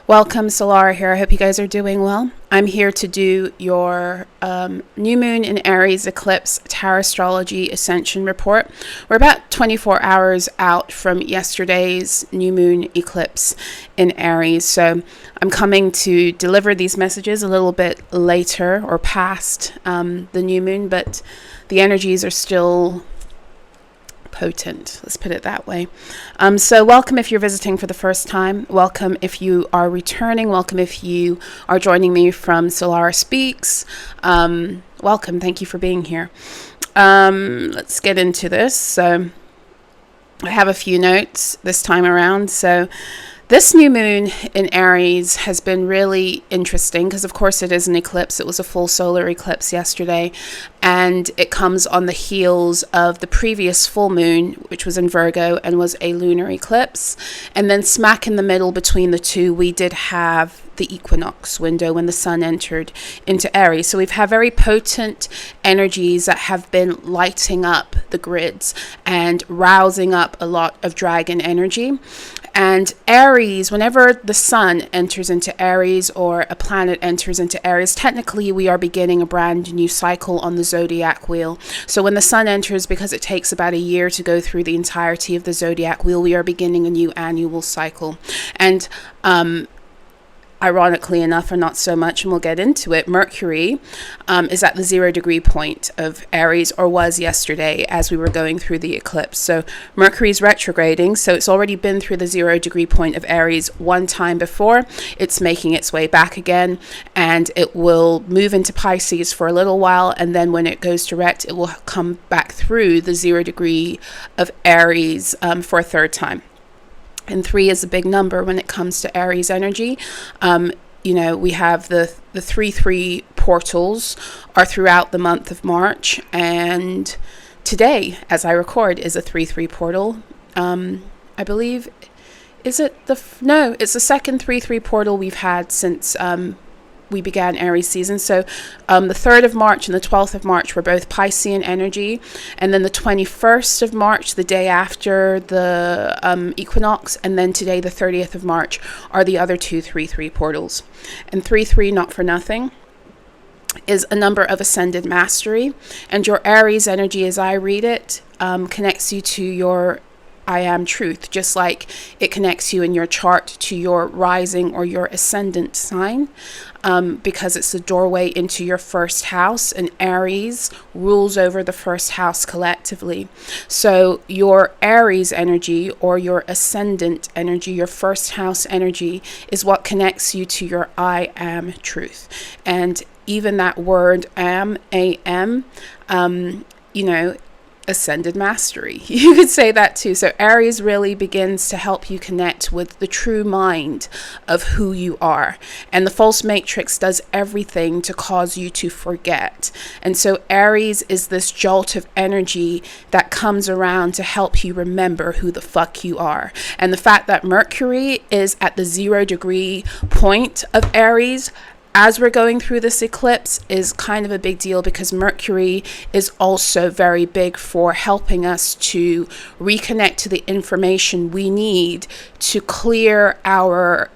Welcome, Solara here. I hope you guys are doing well. I'm here to do your new moon in Aries eclipse Tarotstrology ascension report. We're about 24 hours out from yesterday's new moon eclipse in Aries. So I'm coming to deliver these messages a little bit later or past the new moon, but the energies are still potent, let's put it that way. So welcome if you're visiting for the first time, welcome if you are returning, welcome if you are joining me from SOLARAH'S. Welcome, thank you for being here. Let's get into this. So I have a few notes this time around. So this new moon in Aries has been really interesting because, of course, it is an eclipse. It was a full solar eclipse yesterday, and it comes on the heels of the previous full moon, which was in Virgo and was a lunar eclipse. And then smack in the middle between the two, we did have the equinox window when the sun entered into Aries. So we've had very potent energies that have been lighting up the grids and rousing up a lot of dragon energy. And Aries, whenever the sun enters into Aries or a planet enters into Aries, technically we are beginning a brand new cycle on the zodiac wheel. So when the sun enters, because it takes about a year to go through the entirety of the zodiac wheel, we are beginning a new annual cycle. And ironically enough, or not so much, and we'll get into it, Mercury is at the 0 degree point of Aries, or was yesterday as we were going through the eclipse. So Mercury is retrograding, so it's already been through the 0 degree point of Aries one time before. It's making its way back again, and it will move into Pisces for a little while, and then when it goes direct, it will come back through the 0 degree of Aries for a third time. And 3 is a big number when it comes to Aries energy. You know, we have the 3-3 portals are throughout the month of March. And today, as I record, is a 3-3 portal. I believe, is it no, it's the second 3-3 portal we've had since we began Aries season. So the 3rd of March and the 12th of March were both Piscean energy, and then the 21st of March, the day after the equinox, and then today the 30th of March are the other two 3-3 portals. And 3-3, not for nothing, is a number of ascended mastery, and your Aries energy, as I read it, connects you to your I am truth, just like it connects you in your chart to your rising or your ascendant sign, because it's the doorway into your first house, and Aries rules over the first house collectively. So your Aries energy or your ascendant energy, your first house energy, is what connects you to your I am truth. And even that word am, A-M, you know, ascended mastery, you could say that too. So Aries really begins to help you connect with the true mind of who you are, and the false matrix does everything to cause you to forget. And so Aries is this jolt of energy that comes around to help you remember who the fuck you are. And the fact that Mercury is at the 0 degree point of Aries as we're going through this eclipse is kind of a big deal, because Mercury is also very big for helping us to reconnect to the information we need to clear our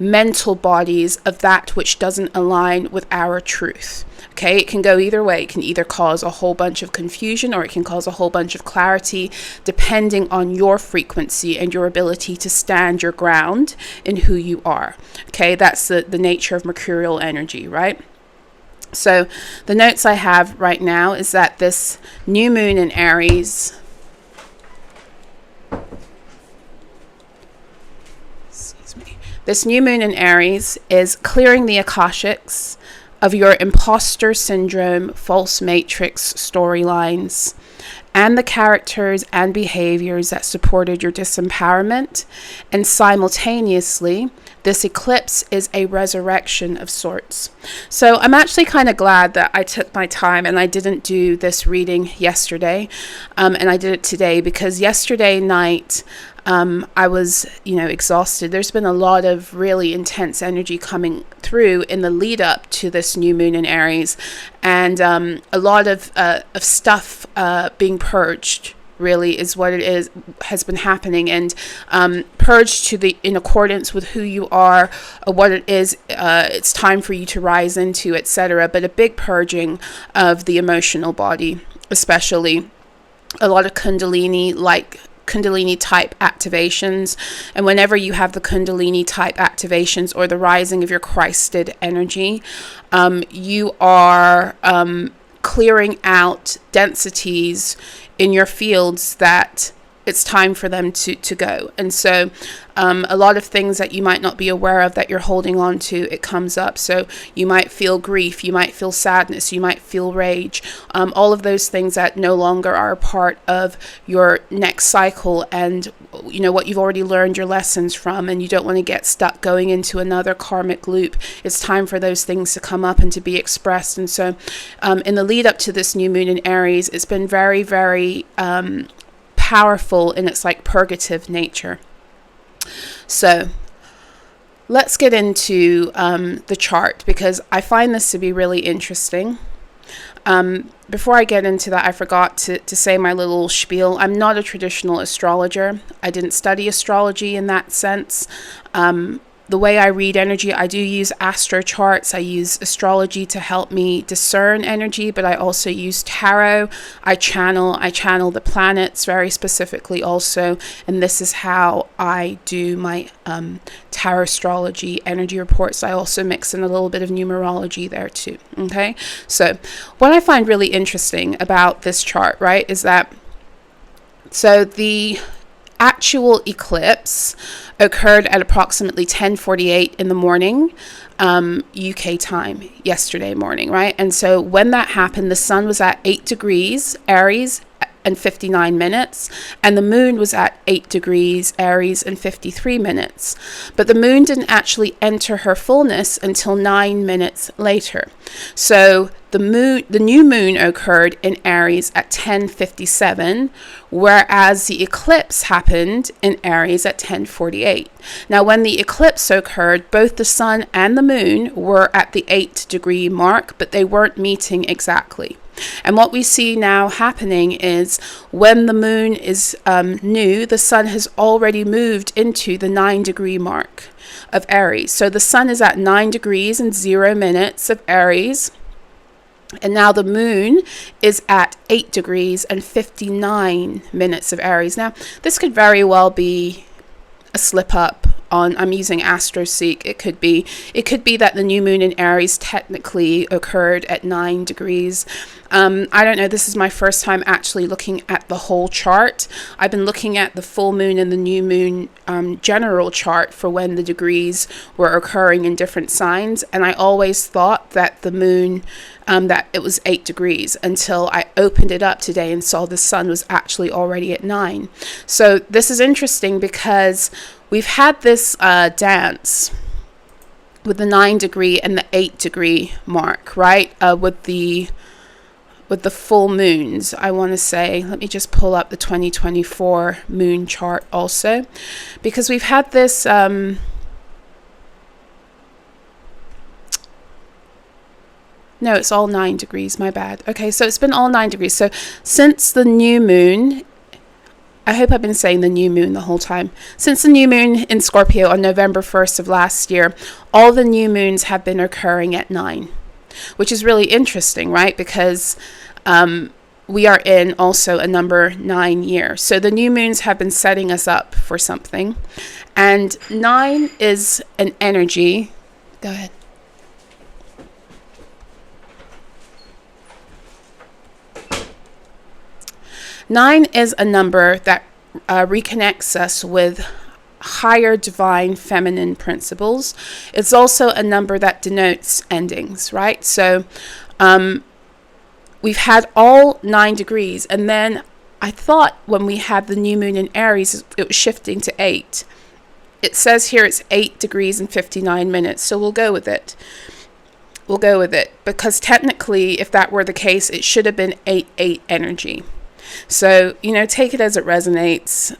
mental bodies of that which doesn't align with our truth. Okay, it can go either way. It can either cause a whole bunch of confusion, or it can cause a whole bunch of clarity, depending on your frequency and your ability to stand your ground in who you are. Okay, that's the nature of mercurial energy, right? So the notes I have right now is that this new moon in Aries, this new moon in Aries is clearing the Akashics of your imposter syndrome, false matrix storylines, and the characters and behaviors that supported your disempowerment. And simultaneously, this eclipse is a resurrection of sorts. So I'm actually kind of glad that I took my time and I didn't do this reading yesterday, and I did it today, because yesterday night I was, exhausted. There's been a lot of really intense energy coming through in the lead up to this new moon in Aries, and a lot of stuff being purged really is what it is, has been happening, and purge to the in accordance with who you are, what it is it's time for you to rise into, etc. But a big purging of the emotional body, especially a lot of Kundalini type activations. And whenever you have the Kundalini type activations or the rising of your Christed energy, you are clearing out densities in your fields that it's time for them to go. And so a lot of things that you might not be aware of that you're holding on to, it comes up. So you might feel grief, you might feel sadness, you might feel rage, all of those things that no longer are a part of your next cycle, and you know what you've already learned your lessons from, and you don't want to get stuck going into another karmic loop. It's time for those things to come up and to be expressed. And so in the lead up to this new moon in Aries, it's been very, very powerful in its like purgative nature. So let's get into the chart, because I find this to be really interesting. Before I get into that, I forgot to say my little spiel. I'm not a traditional astrologer. I didn't study astrology in that sense. The way I read energy, I do use astro charts. I use astrology to help me discern energy, but I also use tarot. I channel the planets very specifically also, and this is how I do my TAROTSTROLOGY energy reports. I also mix in a little bit of numerology there too. Okay, so what I find really interesting about this chart, right, is that so the actual eclipse occurred at approximately 10:48 in the morning, UK time, yesterday morning, right? And so when that happened, the sun was at 8 degrees Aries and 59 minutes, and the moon was at 8 degrees Aries and 53 minutes. But the moon didn't actually enter her fullness until 9 minutes later. So the new moon occurred in Aries at 10:57, whereas the eclipse happened in Aries at 10:48. Now, when the eclipse occurred, both the sun and the moon were at the 8-degree mark, but they weren't meeting exactly. And what we see now happening is when the moon is new, the sun has already moved into the 9-degree mark of Aries. So the sun is at 9 degrees and 0 minutes of Aries. And now the moon is at 8 degrees and 59 minutes of Aries. Now, this could very well be a slip up on, I'm using AstroSeek. It could be that the new moon in Aries technically occurred at 9 degrees. I don't know. This is my first time actually looking at the whole chart. I've been looking at the full moon and the new moon general chart for when the degrees were occurring in different signs. And I always thought that the moon, that it was 8 degrees until I opened it up today and saw the sun was actually already at 9. So this is interesting because we've had this dance with the 9-degree and the 8-degree mark, right? With the full moons, I want to say, let me just pull up the 2024 moon chart also, because we've had this, no, it's all 9 degrees, my bad. Okay, so it's been all 9 degrees. So since the new moon, I hope I've been saying the new moon the whole time. Since the new moon in Scorpio on November 1st of last year, all the new moons have been occurring at 9. Which is really interesting, right? Because we are in also a number 9 year. So the new moons have been setting us up for something. And 9 is an energy. Go ahead. Nine is a number that reconnects us with higher divine feminine principles. It's also a number that denotes endings, right? So we've had all 9 degrees, and then I thought when we had the new moon in Aries, it was shifting to 8. It says here it's 8 degrees and 59 minutes, so we'll go with it. We'll go with it, because technically, if that were the case, it should have been 8-8 energy. So, take it as it resonates.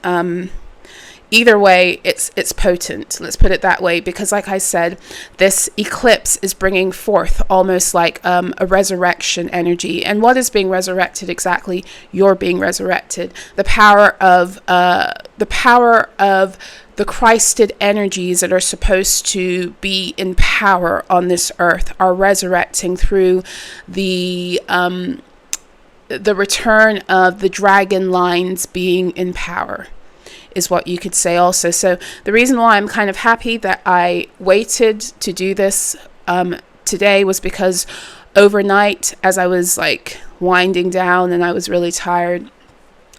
either way, it's potent. Let's put it that way, because like I said, this eclipse is bringing forth almost like a resurrection energy. And what is being resurrected exactly? You're being resurrected. The power of the Christed energies that are supposed to be in power on this earth are resurrecting through the return of the dragon lines being in power, is what you could say also. So the reason why I'm kind of happy that I waited to do this today was because overnight, as I was like winding down and I was really tired,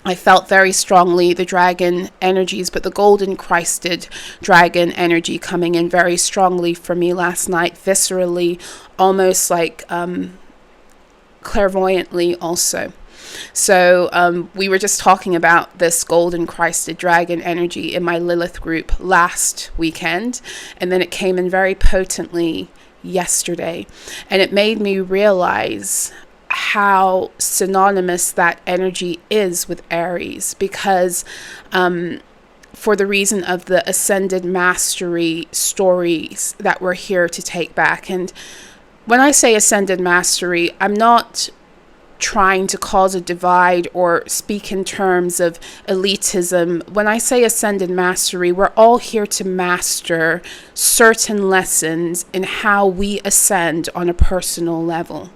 I felt very strongly the dragon energies, but the golden Christed dragon energy coming in very strongly for me last night, viscerally, almost like clairvoyantly also. So we were just talking about this golden Christed dragon energy in my Lilith group last weekend, and then it came in very potently yesterday, and it made me realize how synonymous that energy is with Aries, because for the reason of the ascended mastery stories that we're here to take back. And when I say ascended mastery, I'm not trying to cause a divide or speak in terms of elitism. When I say ascended mastery, we're all here to master certain lessons in how we ascend on a personal level.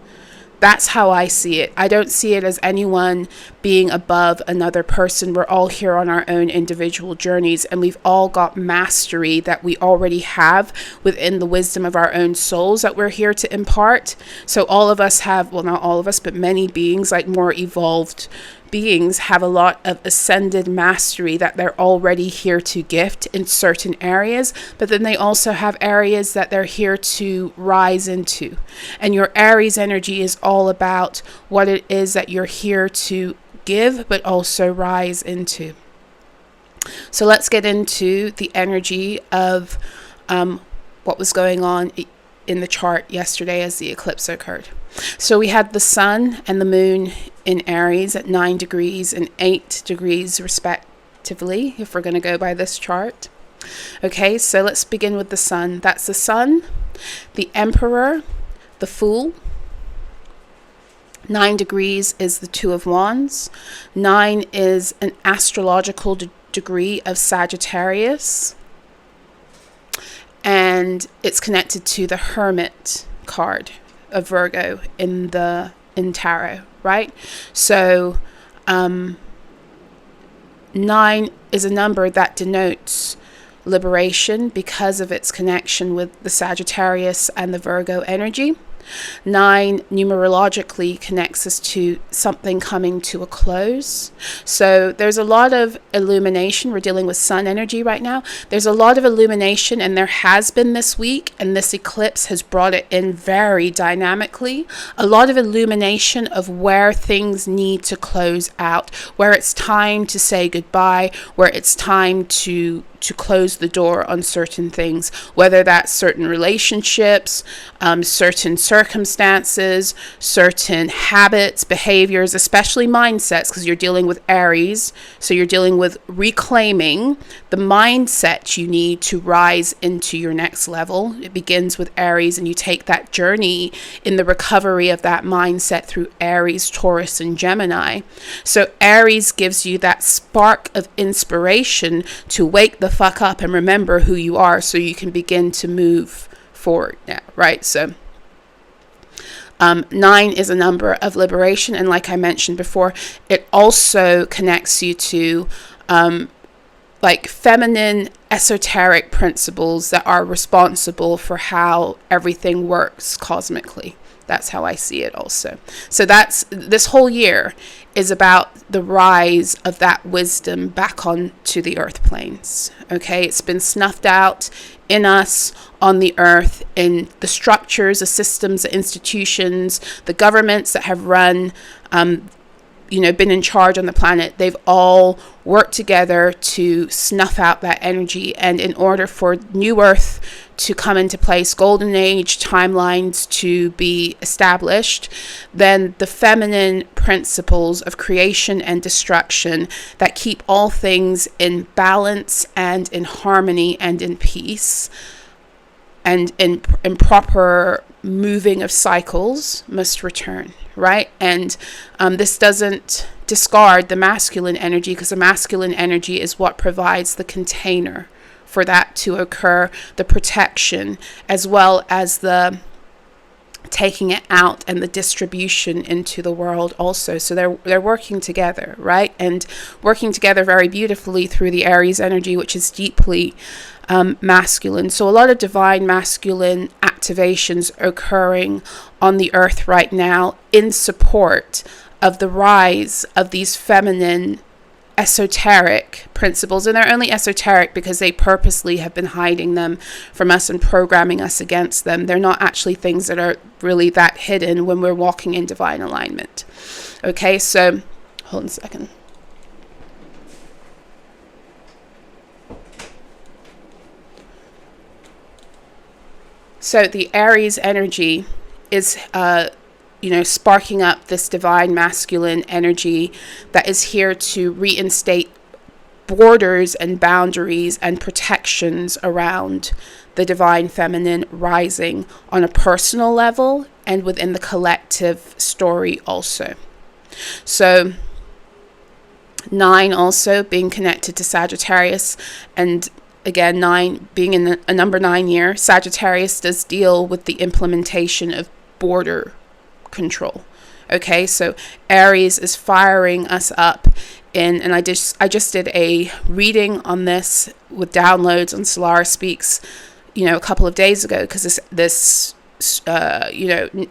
That's how I see it. I don't see it as anyone being above another person. We're all here on our own individual journeys, and we've all got mastery that we already have within the wisdom of our own souls that we're here to impart. So all of us have, well, not all of us, but many beings, like more evolved beings, have a lot of ascended mastery that they're already here to gift in certain areas, but then they also have areas that they're here to rise into. And your Aries energy is all about what it is that you're here to give, but also rise into. So let's get into the energy of what was going on in the chart yesterday as the eclipse occurred. So we had the sun and the moon in Aries at 9 degrees and 8 degrees respectively, if we're going to go by this chart. Okay, so let's begin with the sun. That's the sun, the emperor, the fool. 9 degrees is the Two of Wands. 9 is an astrological degree of Sagittarius, and it's connected to the Hermit card of Virgo in tarot, right? So 9 is a number that denotes liberation because of its connection with the Sagittarius and the Virgo energy. 9 numerologically connects us to something coming to a close. So there's a lot of illumination. We're dealing with sun energy right now. There's a lot of illumination, and there has been this week, and this eclipse has brought it in very dynamically. A lot of illumination of where things need to close out, where it's time to say goodbye, where it's time to close the door on certain things, whether that's certain relationships, certain circumstances, certain habits, behaviors, especially mindsets, because you're dealing with Aries. So you're dealing with reclaiming the mindset you need to rise into your next level. It begins with Aries, and you take that journey in the recovery of that mindset through Aries, Taurus, and Gemini. So Aries gives you that spark of inspiration to wake the fuck up and remember who you are, so you can begin to move forward now, right? So 9 is a number of liberation, and like I mentioned before, it also connects you to like feminine esoteric principles that are responsible for how everything works cosmically. That's how I see it also. So that's this whole year is about the rise of that wisdom back onto the earth planes. Okay, it's been snuffed out in us on the earth, in the structures, the systems, the institutions, the governments that have run been in charge on the planet, they've all worked together to snuff out that energy. And in order for New Earth to come into place, Golden Age timelines to be established, then the feminine principles of creation and destruction that keep all things in balance and in harmony and in peace and in proper moving of cycles must return, right? And this doesn't discard the masculine energy, because the masculine energy is what provides the container for that to occur, the protection, as well as the taking it out and the distribution into the world also. So they're working together, right? And working together very beautifully through the Aries energy, which is deeply masculine. So a lot of divine masculine activations occurring on the earth right now in support of the rise of these feminine esoteric principles. And they're only esoteric because they purposely have been hiding them from us and programming us against them. They're not actually things that are really that hidden when we're walking in divine alignment. Okay, so hold on a second. So the Aries energy is sparking up this divine masculine energy that is here to reinstate borders and boundaries and protections around the divine feminine rising on a personal level and within the collective story also. So 9 also being connected to Sagittarius, and again, 9 being in a number 9 year, Sagittarius does deal with the implementation of border control. Okay, so Aries is firing us up and I just did a reading on this with downloads on SOLARAH'S, a couple of days ago, because this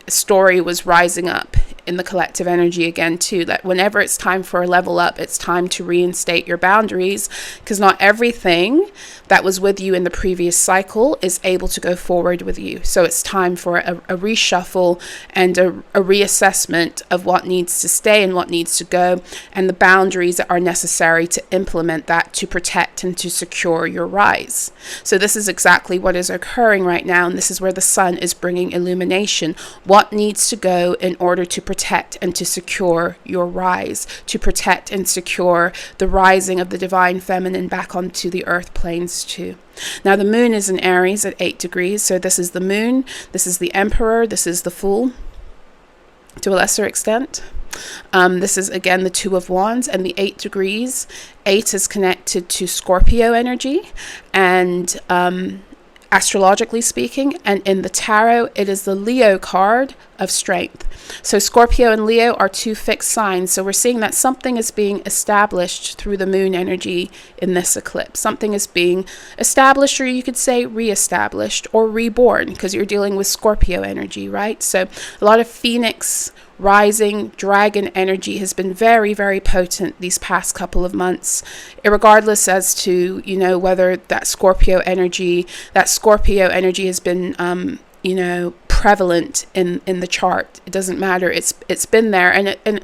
story was rising up in the collective energy again too, that whenever it's time for a level up, it's time to reinstate your boundaries, because not everything that was with you in the previous cycle is able to go forward with you. So it's time for a reshuffle and a reassessment of what needs to stay and what needs to go, and the boundaries that are necessary to implement that to protect and to secure your rise. So this is exactly what is occurring right now, and this is where the sun is bringing illumination. What needs to go in order to protect and to secure your rise, to protect and secure the rising of the divine feminine back onto the earth planes too. Now the moon is in Aries at 8 degrees. So this is the moon, this is the emperor, this is the fool to a lesser extent. This is again the 2 of Wands and the 8 degrees. 8 is connected to Scorpio energy and astrologically speaking, and in the tarot it is the Leo card of strength. So Scorpio and Leo are 2 fixed signs, so we're seeing that something is being established through the moon energy in this eclipse. Something is being established, or you could say reestablished or reborn, because you're dealing with Scorpio energy, right? So a lot of Phoenix rising dragon energy has been very, very potent these past couple of months, regardless as to whether that Scorpio energy has been prevalent in the chart. It doesn't matter, it's been there, and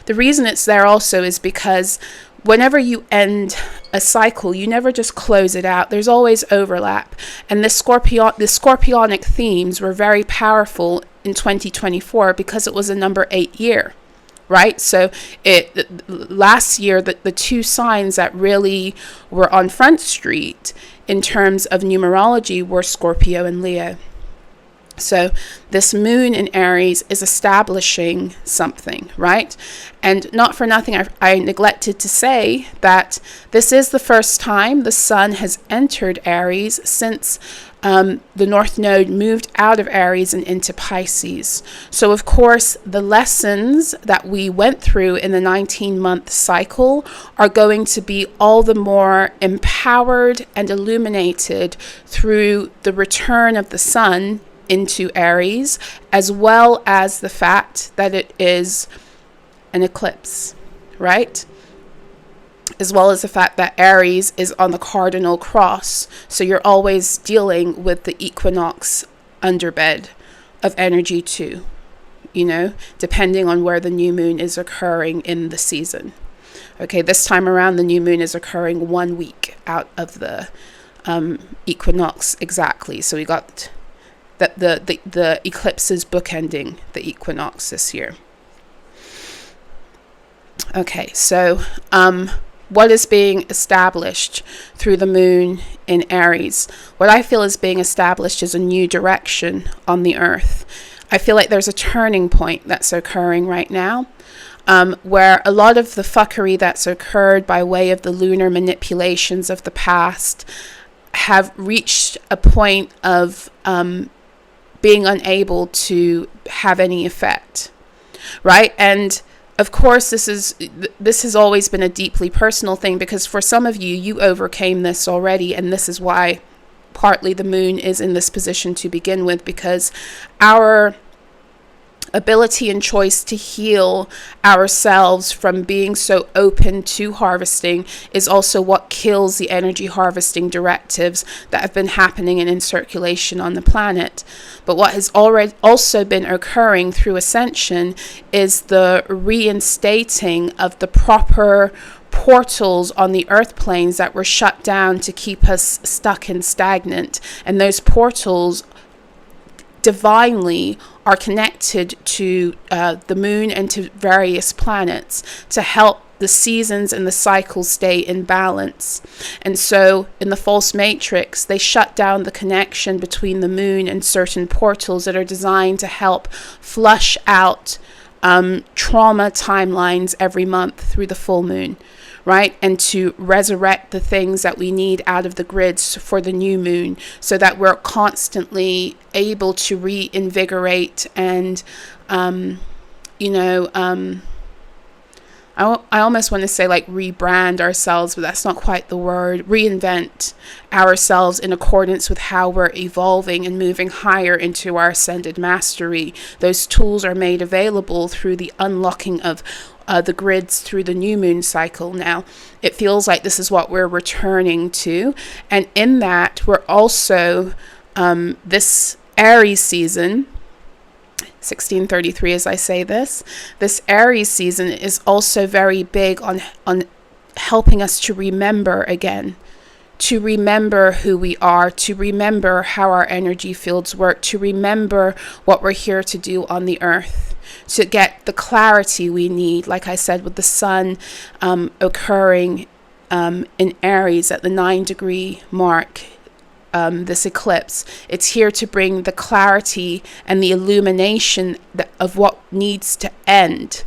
the reason it's there also is because whenever you end a cycle, you never just close it out. There's always overlap, and the scorpionic themes were very powerful in 2024 because it was a number 8 year, right? So last year, the 2 signs that really were on Front Street in terms of numerology were Scorpio and Leo. So this moon in Aries is establishing something, right? And not for nothing, I neglected to say that this is the first time the sun has entered Aries since the North Node moved out of Aries and into Pisces. So of course, the lessons that we went through in the 19-month cycle are going to be all the more empowered and illuminated through the return of the sun into Aries, as well as the fact that it is an eclipse, right? As well as the fact that Aries is on the cardinal cross. So you're always dealing with the equinox underbed of energy too. depending on where the new moon is occurring in the season. Okay, this time around, the new moon is occurring 1 week out of the equinox exactly. So we got the eclipses bookending the equinox this year. Okay, so what is being established through the moon in Aries? What I feel is being established is a new direction on the earth. I feel like there's a turning point that's occurring right now, where a lot of the fuckery that's occurred by way of the lunar manipulations of the past have reached a point of being unable to have any effect, right? And of course, this has always been a deeply personal thing, because for some of you overcame this already, and this is why partly the moon is in this position to begin with, because our ability and choice to heal ourselves from being so open to harvesting is also what kills the energy harvesting directives that have been happening and in circulation on the planet. But what has already also been occurring through ascension is the reinstating of the proper portals on the earth planes that were shut down to keep us stuck and stagnant. And those portals divinely are connected to the moon and to various planets to help the seasons and the cycles stay in balance. And so in the false matrix, they shut down the connection between the moon and certain portals that are designed to help flush out trauma timelines every month through the full moon, right? And to resurrect the things that we need out of the grids for the new moon, so that we're constantly able to reinvigorate and, I almost want to say like rebrand ourselves, but that's not quite the word. Reinvent ourselves in accordance with how we're evolving and moving higher into our ascended mastery. Those tools are made available through the unlocking of the grids through the new moon cycle. Now, it feels like this is what we're returning to. And in that, we're also, this Aries season, 1633 as I say this Aries season is also very big on helping us to remember again, to remember who we are, to remember how our energy fields work, to remember what we're here to do on the earth, to get the clarity we need, like I said, with the sun occurring in Aries at the 9-degree mark. This eclipse, it's here to bring the clarity and the illumination of what needs to end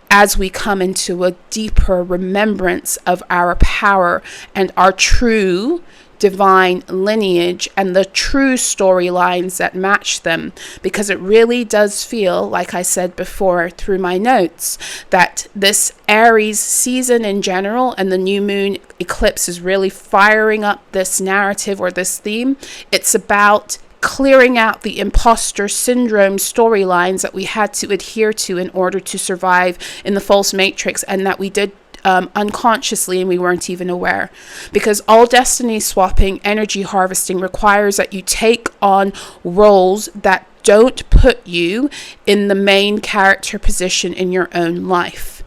as we come into a deeper remembrance of our power and our true divine lineage and the true storylines that match them. Because it really does feel, like I said before through my notes, that this Aries season in general and the new moon eclipse is really firing up this narrative or this theme. It's about clearing out the imposter syndrome storylines that we had to adhere to in order to survive in the false matrix, and that we did unconsciously and we weren't even aware. Because all destiny swapping, energy harvesting requires that you take on roles that don't put you in the main character position in your own life.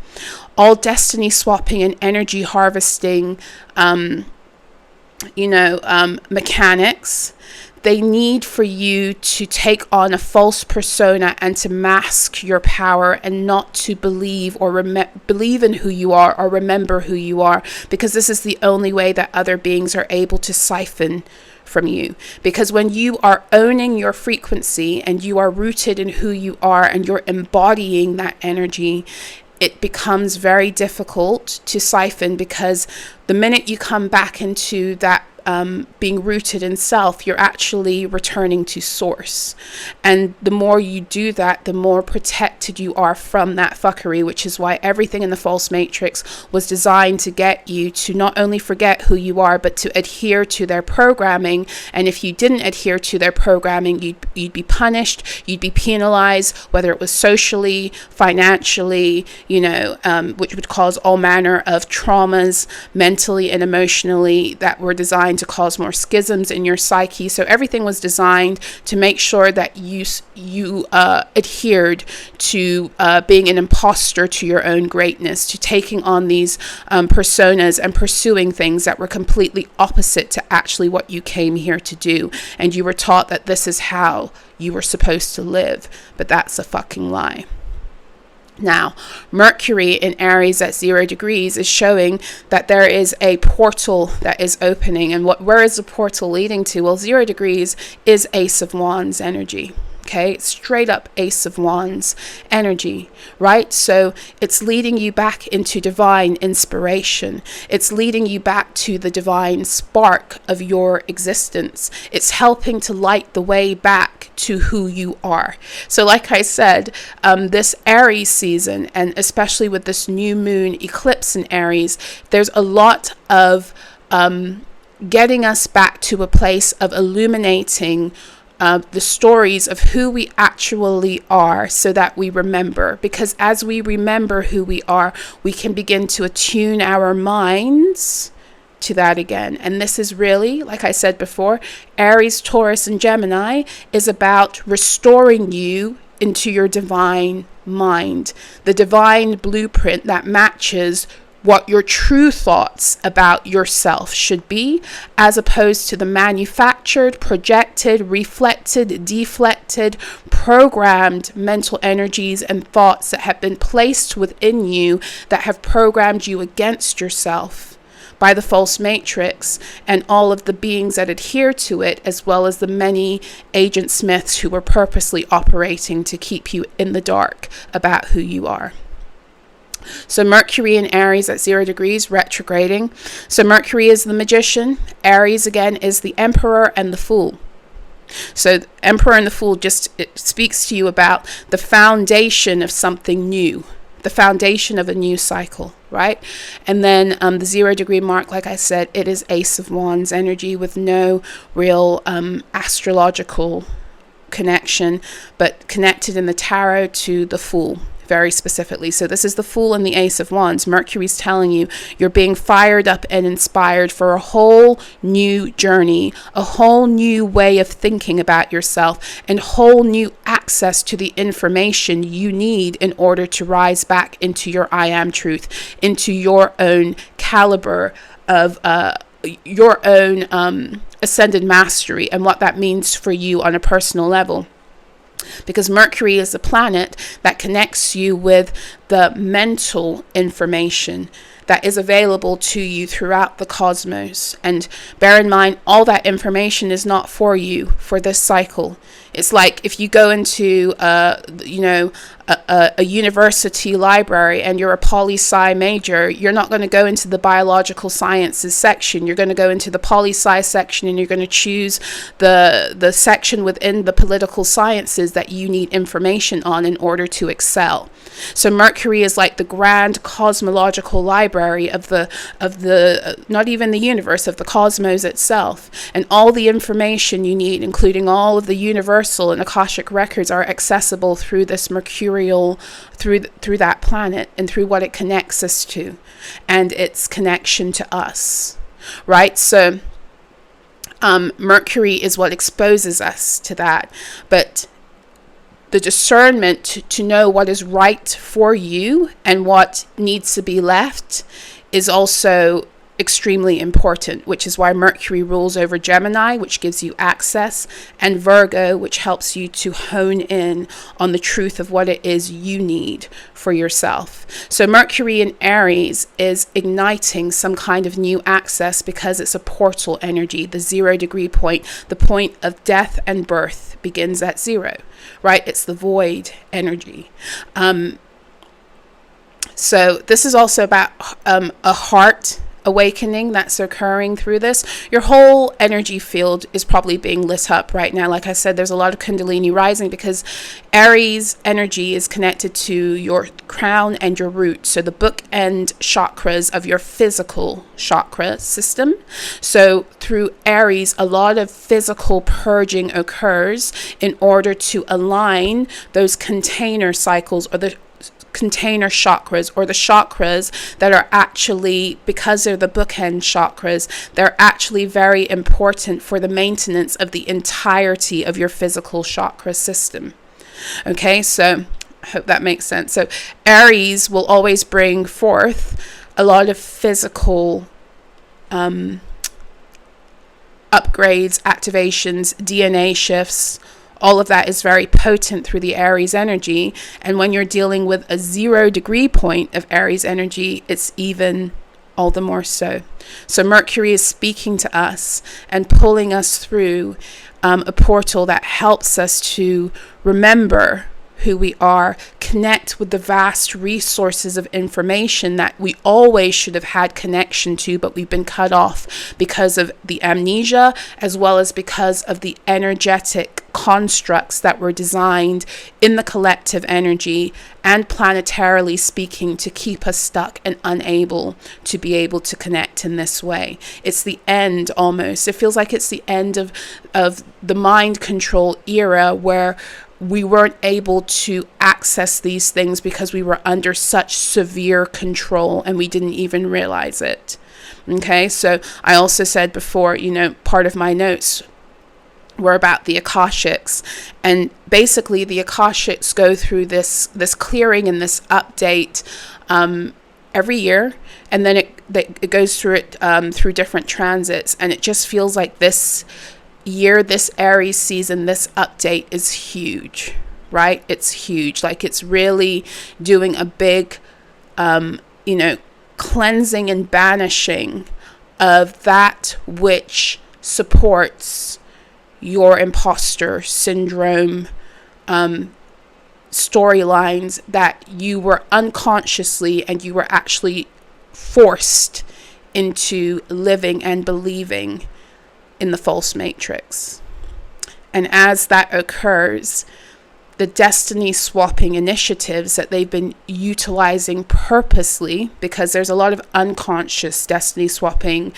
All destiny swapping and energy harvesting mechanics, they need for you to take on a false persona and to mask your power and not to believe or believe in who you are or remember who you are, because this is the only way that other beings are able to siphon from you. Because when you are owning your frequency and you are rooted in who you are and you're embodying that energy, it becomes very difficult to siphon, because the minute you come back into that being rooted in self, you're actually returning to source. And the more you do that, the more protected you are from that fuckery, which is why everything in the false matrix was designed to get you to not only forget who you are, but to adhere to their programming. And if you didn't adhere to their programming, you'd be punished, you'd be penalized, whether it was socially, financially, which would cause all manner of traumas mentally and emotionally that were designed to cause more schisms in your psyche. So everything was designed to make sure that you adhered to being an imposter to your own greatness, to taking on these personas and pursuing things that were completely opposite to actually what you came here to do. And you were taught that this is how you were supposed to live, but that's a fucking lie. Now, Mercury in Aries at 0 degrees is showing that there is a portal that is opening. And where is the portal leading to? Well, 0 degrees is Ace of Wands energy. Okay, straight up Ace of Wands energy, right? So it's leading you back into divine inspiration. It's leading you back to the divine spark of your existence. It's helping to light the way back to who you are. So like I said, this Aries season, and especially with this new moon eclipse in Aries, there's a lot of getting us back to a place of illuminating the stories of who we actually are, so that we remember. Because as we remember who we are, we can begin to attune our minds to that again. And this is really, like I said before, Aries, Taurus, and Gemini is about restoring you into your divine mind, the divine blueprint that matches what your true thoughts about yourself should be, as opposed to the manufactured, projected, reflected, deflected, programmed mental energies and thoughts that have been placed within you that have programmed you against yourself by the false matrix and all of the beings that adhere to it, as well as the many agent smiths who were purposely operating to keep you in the dark about who you are. So Mercury in Aries at 0 degrees, retrograding. So Mercury is the magician. Aries, again, is the emperor and the fool. So the emperor and the fool, it speaks to you about the foundation of something new, the foundation of a new cycle, right? And then the 0 degree mark, like I said, it is Ace of Wands energy with no real astrological connection, but connected in the tarot to the Fool very specifically. So this is the Fool and the Ace of Wands. Mercury's telling you you're being fired up and inspired for a whole new journey, a whole new way of thinking about yourself, and whole new access to the information you need in order to rise back into your I am truth, into your own caliber of your own ascended mastery, and what that means for you on a personal level. Because Mercury is the planet that connects you with the mental information that is available to you throughout the cosmos. And bear in mind, all that information is not for you for this cycle. It's like if you go into, a university library and you're a poli-sci major, you're not going to go into the biological sciences section. You're going to go into the poli-sci section, and you're going to choose the section within the political sciences that you need information on in order to excel. So Mercury is like the grand cosmological library of the not even the universe, of the cosmos itself. And all the information you need, including all of the universal and Akashic records, are accessible through this mercurial, through that planet, and through what it connects us to, and its connection to us, right? So Mercury is what exposes us to that. But the discernment to know what is right for you and what needs to be left is also extremely important, which is why Mercury rules over Gemini, which gives you access, and Virgo, which helps you to hone in on the truth of what it is you need for yourself. So Mercury in Aries is igniting some kind of new access because it's a portal energy. The 0 degree point, the point of death and birth, begins at 0, right? It's the void energy. So this is also about a heart awakening that's occurring through this. Your whole energy field is probably being lit up right now. Like I said, there's a lot of Kundalini rising because Aries energy is connected to your crown and your root. So the bookend chakras of your physical chakra system. So through Aries, a lot of physical purging occurs in order to align those container cycles, or the container chakras, or the chakras that are actually, because they're the bookend chakras, they're actually very important for the maintenance of the entirety of your physical chakra system. Okay, so I hope that makes sense. So Aries will always bring forth a lot of physical upgrades, activations, DNA shifts. All of that is very potent through the Aries energy. And when you're dealing with a 0 degree point of Aries energy, it's even all the more so. So Mercury is speaking to us and pulling us through a portal that helps us to remember who we are, connect with the vast resources of information that we always should have had connection to, but we've been cut off because of the amnesia, as well as because of the energetic constructs that were designed in the collective energy and planetarily speaking to keep us stuck and unable to be able to connect in this way. It's the end almost. It feels like it's the end of the mind control era, where we weren't able to access these things because we were under such severe control and we didn't even realize it. Okay, so I also said before, part of my notes were about the Akashics, and basically the Akashics go through this clearing and this update every year, and then it goes through it through different transits, and it just feels like this year, this Aries season, this update is huge, right? It's huge. Like, it's really doing a big cleansing and banishing of that which supports your imposter syndrome storylines that you were unconsciously and you were actually forced into living and believing in the false matrix. And as that occurs, the destiny swapping initiatives that they've been utilizing purposely, because there's a lot of unconscious destiny swapping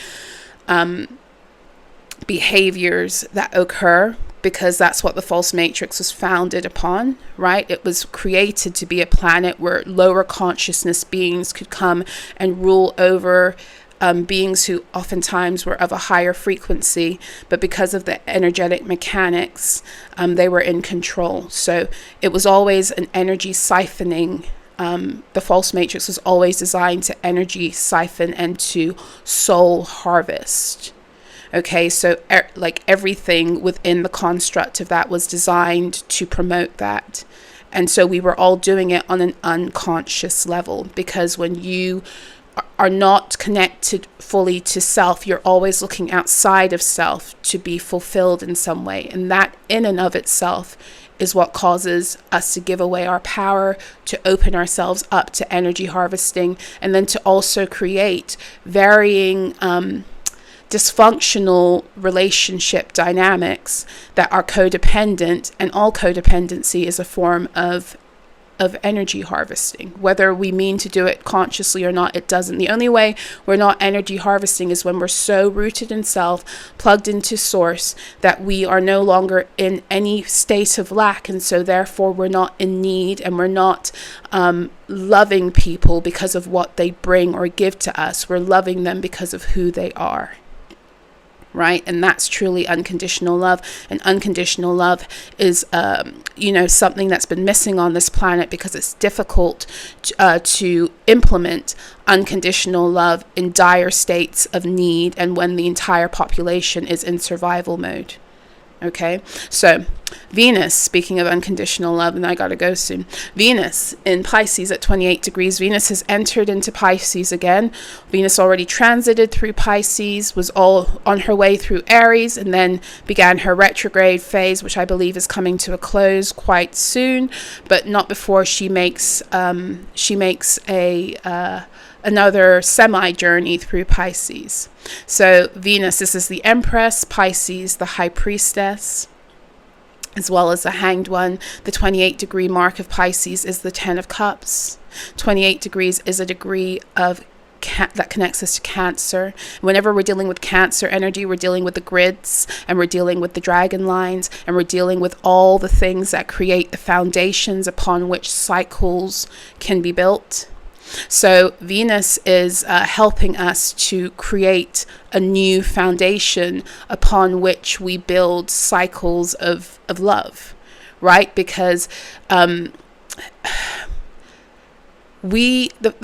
behaviors that occur, because that's what the false matrix was founded upon, right? It was created to be a planet where lower consciousness beings could come and rule over beings who oftentimes were of a higher frequency, but because of the energetic mechanics, they were in control. So it was always an energy siphoning. The false matrix was always designed to energy siphon and to soul harvest. Okay, so like everything within the construct of that was designed to promote that. And so we were all doing it on an unconscious level, because when you are not connected fully to self, you're always looking outside of self to be fulfilled in some way. And that in and of itself is what causes us to give away our power, to open ourselves up to energy harvesting, and then to also create varying dysfunctional relationship dynamics that are codependent. And all codependency is a form of energy harvesting. Whether we mean to do it consciously or not, it doesn't. The only way we're not energy harvesting is when we're so rooted in self, plugged into source, that we are no longer in any state of lack, and so therefore we're not in need, and we're not loving people because of what they bring or give to us. We're loving them because of who they are. Right? And that's truly unconditional love. And unconditional love is, something that's been missing on this planet, because it's difficult to implement unconditional love in dire states of need and when the entire population is in survival mode. Okay, so Venus, speaking of unconditional love, and I gotta go soon. Venus in Pisces at 28 degrees. Venus has entered into Pisces again. Venus already transited through Pisces, was all on her way through Aries, and then began her retrograde phase, which I believe is coming to a close quite soon, but not before she makes another semi-journey through Pisces. So Venus, this is the Empress, Pisces, the High Priestess, as well as the Hanged One. The 28 degree mark of Pisces is the 10 of Cups. 28 degrees is a degree of that connects us to Cancer. Whenever we're dealing with Cancer energy, we're dealing with the grids, and we're dealing with the dragon lines, and we're dealing with all the things that create the foundations upon which cycles can be built. So Venus is helping us to create a new foundation upon which we build cycles of love, right? Because the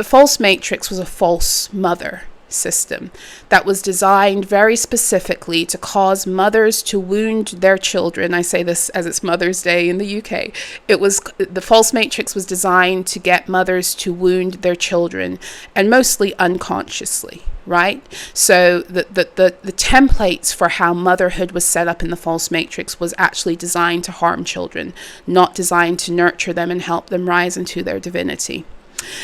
false matrix was a false mother system that was designed very specifically to cause mothers to wound their children. I say this as it's Mother's Day in the UK. The false matrix was designed to get mothers to wound their children, and mostly unconsciously, right? So the templates for how motherhood was set up in the false matrix was actually designed to harm children, not designed to nurture them and help them rise into their divinity.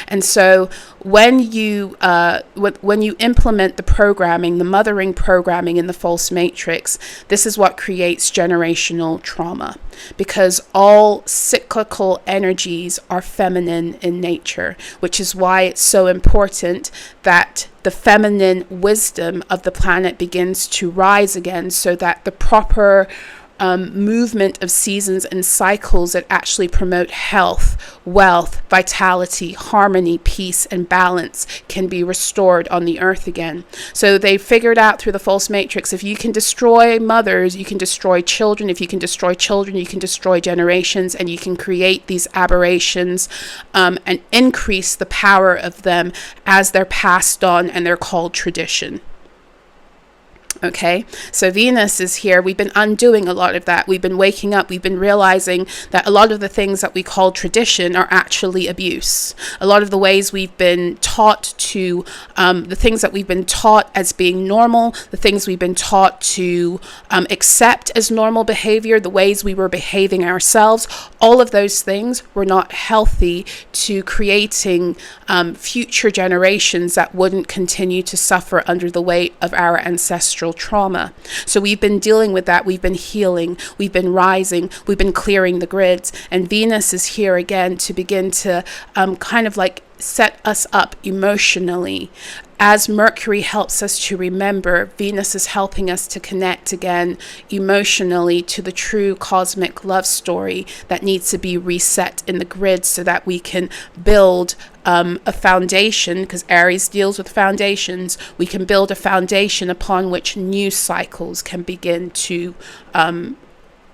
And so when you implement the programming, the mothering programming in the false matrix, this is what creates generational trauma, because all cyclical energies are feminine in nature, which is why it's so important that the feminine wisdom of the planet begins to rise again, so that the proper movement of seasons and cycles that actually promote health, wealth, vitality, harmony, peace, and balance can be restored on the earth again. So they figured out through the false matrix, if you can destroy mothers, you can destroy children. If you can destroy children, you can destroy generations, and you can create these aberrations and increase the power of them as they're passed on, and they're called tradition. Okay, so Venus is here. We've been undoing a lot of that. We've been waking up. We've been realizing that a lot of the things that we call tradition are actually abuse. A lot of the ways we've been taught to, the things that we've been taught as being normal, the things we've been taught to accept as normal behavior, the ways we were behaving ourselves, all of those things were not healthy to creating future generations that wouldn't continue to suffer under the weight of our ancestral trauma. So we've been dealing with that. We've been healing. We've been rising. We've been clearing the grids. And Venus is here again to begin to kind of like set us up emotionally. As Mercury helps us to remember, Venus is helping us to connect again emotionally to the true cosmic love story that needs to be reset in the grid, so that we can build a foundation, because Aries deals with foundations. We can build a foundation upon which new cycles can begin to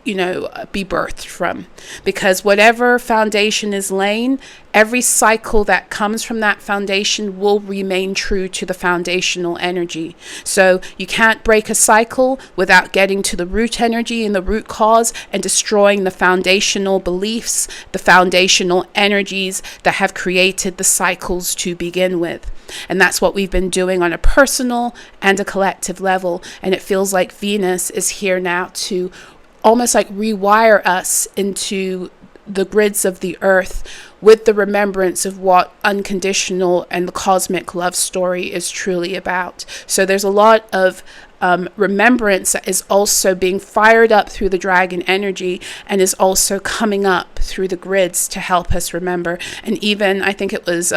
be birthed from, because whatever foundation is laying, every cycle that comes from that foundation will remain true to the foundational energy. So you can't break a cycle without getting to the root energy and the root cause and destroying the foundational beliefs, the foundational energies that have created the cycles to begin with. And that's what we've been doing on a personal and a collective level. And it feels like Venus is here now to almost like rewire us into the grids of the earth with the remembrance of what unconditional and the cosmic love story is truly about. So there's a lot of remembrance that is also being fired up through the dragon energy, and is also coming up through the grids to help us remember. And even, I think it was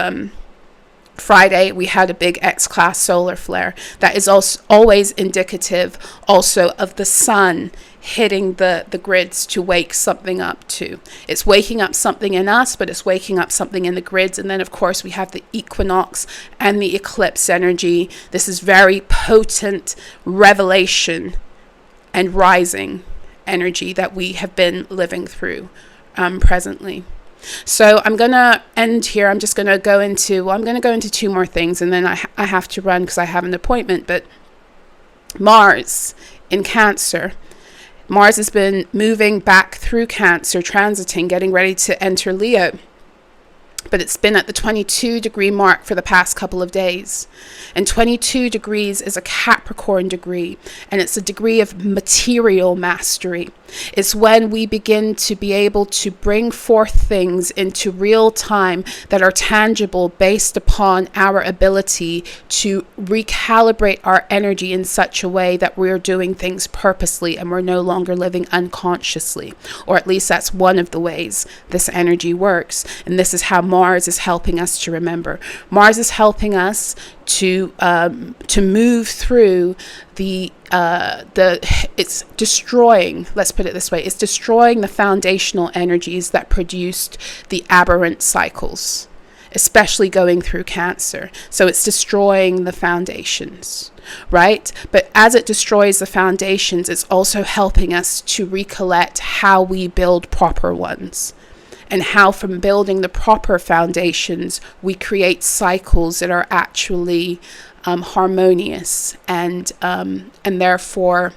Friday, we had a big X-class solar flare that is also always indicative also of the sun hitting the grids to wake something up too. It's waking up something in us, but it's waking up something in the grids. And then of course we have the equinox and the eclipse energy. This is very potent revelation and rising energy that we have been living through presently. So I'm going to end here. I'm going to go into two more things, and then I have to run because I have an appointment. But Mars in Cancer. Mars has been moving back through Cancer, transiting, getting ready to enter Leo. But it's been at the 22 degree mark for the past couple of days. And 22 degrees is a Capricorn degree, and it's a degree of material mastery. It's when we begin to be able to bring forth things into real time that are tangible based upon our ability to recalibrate our energy in such a way that we're doing things purposely and we're no longer living unconsciously. Or at least that's one of the ways this energy works. And this is how Mars is helping us to remember. Mars is helping us to move through it's destroying, let's put it this way, it's destroying the foundational energies that produced the aberrant cycles, especially going through Cancer. So it's destroying the foundations, right? But as it destroys the foundations, it's also helping us to recollect how we build proper ones, and how from building the proper foundations, we create cycles that are actually harmonious and therefore,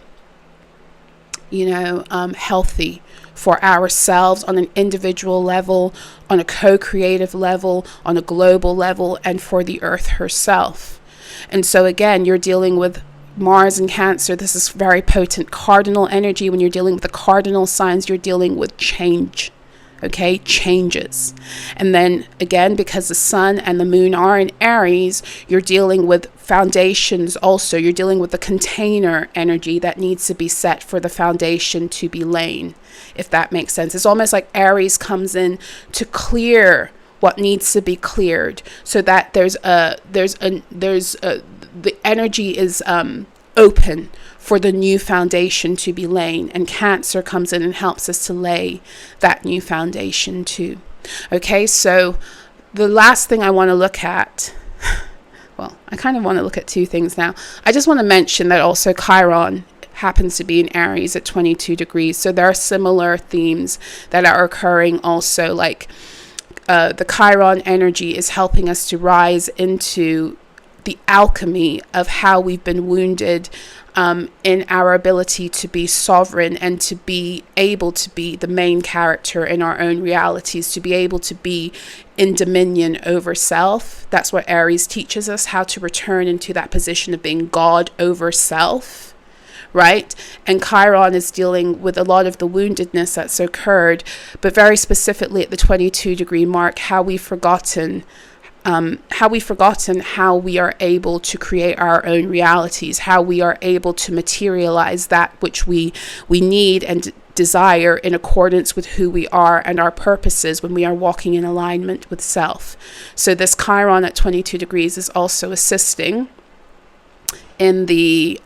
healthy for ourselves on an individual level, on a co-creative level, on a global level, and for the earth herself. And so again, you're dealing with Mars and Cancer. This is very potent cardinal energy. When you're dealing with the cardinal signs, you're dealing with change. Okay, changes. And then again, because the sun and the moon are in Aries, you're dealing with foundations also. You're dealing with the container energy that needs to be set for the foundation to be laid, if that makes sense. It's almost like Aries comes in to clear what needs to be cleared, so that the energy is open for the new foundation to be laid, and Cancer comes in and helps us to lay that new foundation too. Okay, so the last thing I want to look at, well, I kind of want to look at two things now. I just want to mention that also Chiron happens to be in Aries at 22 degrees. So there are similar themes that are occurring also, like the Chiron energy is helping us to rise into the alchemy of how we've been wounded in our ability to be sovereign and to be able to be the main character in our own realities, to be able to be in dominion over self. That's what Aries teaches us, how to return into that position of being God over self, right? And Chiron is dealing with a lot of the woundedness that's occurred, but very specifically at the 22 degree mark, how we've forgotten how we are able to create our own realities, how we are able to materialize that which we need and desire in accordance with who we are and our purposes when we are walking in alignment with self. So this Chiron at 22 degrees is also assisting in the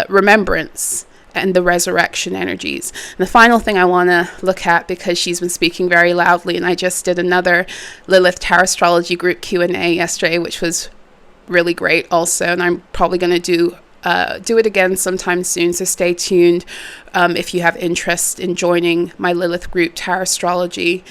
remembrance and the resurrection energies. And the final thing I want to look at, because she's been speaking very loudly, and I just did another Lilith TAROTSTROLOGY group Q&A yesterday, which was really great also, and I'm probably going to do it again sometime soon, so stay tuned if you have interest in joining my Lilith group TAROTSTROLOGY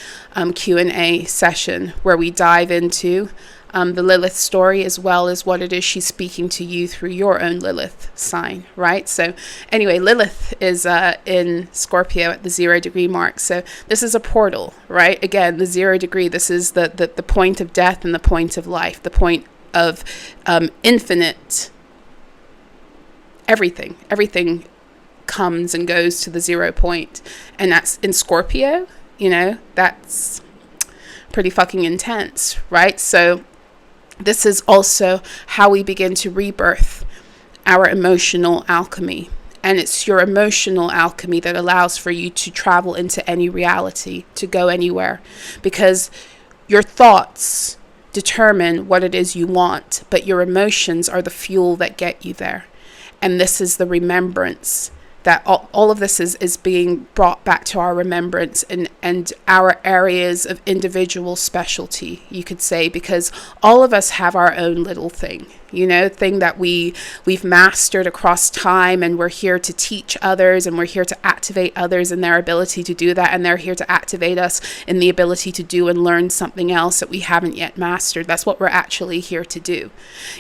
Q&A session, where we dive into the Lilith story, as well as what it is she's speaking to you through your own Lilith sign, right? So anyway, Lilith is in Scorpio at the 0 degree mark. So this is a portal, right? Again, the 0 degree, this is the point of death and the point of life, the point of infinite everything. Everything comes and goes to the 0 point. And that's in Scorpio, that's pretty fucking intense, right? So this is also how we begin to rebirth our emotional alchemy. And it's your emotional alchemy that allows for you to travel into any reality, to go anywhere. Because your thoughts determine what it is you want, but your emotions are the fuel that get you there. And this is the remembrance, that all of this is being brought back to our remembrance and our areas of individual specialty, you could say, because all of us have our own little thing, thing that we've mastered across time, and we're here to teach others, and we're here to activate others in their ability to do that, and they're here to activate us in the ability to do and learn something else that we haven't yet mastered. That's what we're actually here to do.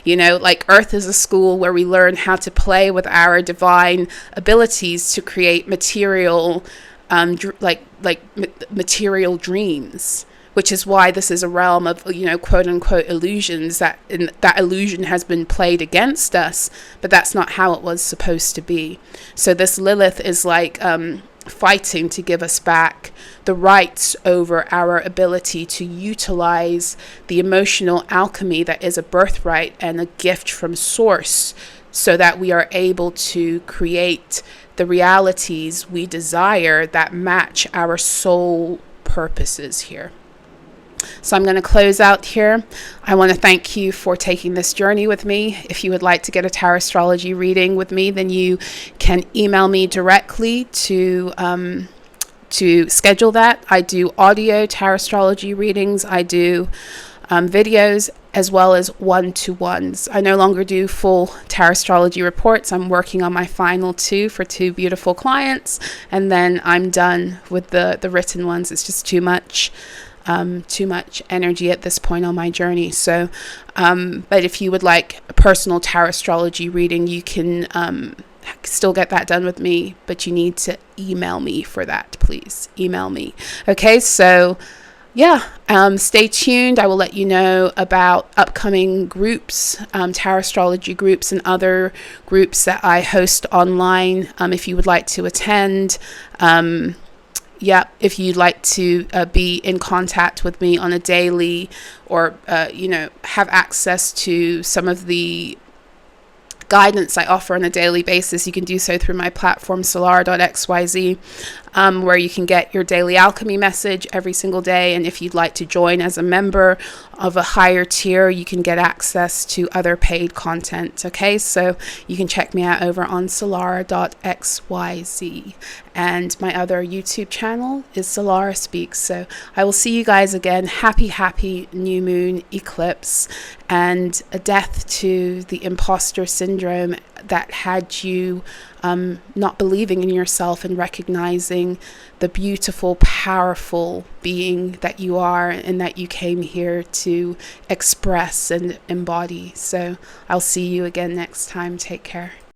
Like Earth is a school where we learn how to play with our divine abilities to create material material dreams, which is why this is a realm of quote unquote illusions, that illusion has been played against us, but that's not how it was supposed to be. So this Lilith is like fighting to give us back the rights over our ability to utilize the emotional alchemy that is a birthright and a gift from source, so that we are able to create the realities we desire that match our soul purposes here. So I'm going to close out here. I want to thank you for taking this journey with me. If you would like to get a tarot astrology reading with me, then you can email me directly to schedule that. I do audio tarot astrology readings. I do videos as well as one-to-ones. I no longer do full tarot astrology reports. I'm working on my final 2 for 2 beautiful clients, and then I'm done with the written ones. It's just too much energy at this point on my journey. So but if you would like a personal tarot astrology reading, you can still get that done with me, but you need to email me for that. Please email me. Okay, so yeah, stay tuned. I will let you know about upcoming groups, tarot astrology groups and other groups that I host online, if you would like to attend. Yeah, if you'd like to be in contact with me on a daily, or have access to some of the guidance I offer on a daily basis, you can do so through my platform solarah.xyz, where you can get your daily alchemy message every single day. And if you'd like to join as a member of a higher tier, you can get access to other paid content. Okay, so you can check me out over on solarah.xyz, and my other YouTube channel is SOLARAH'S. So I will see you guys again. Happy new moon eclipse, and a death to the imposter syndrome that had you not believing in yourself and recognizing the beautiful, powerful being that you are and that you came here to express and embody. So I'll see you again next time. Take care.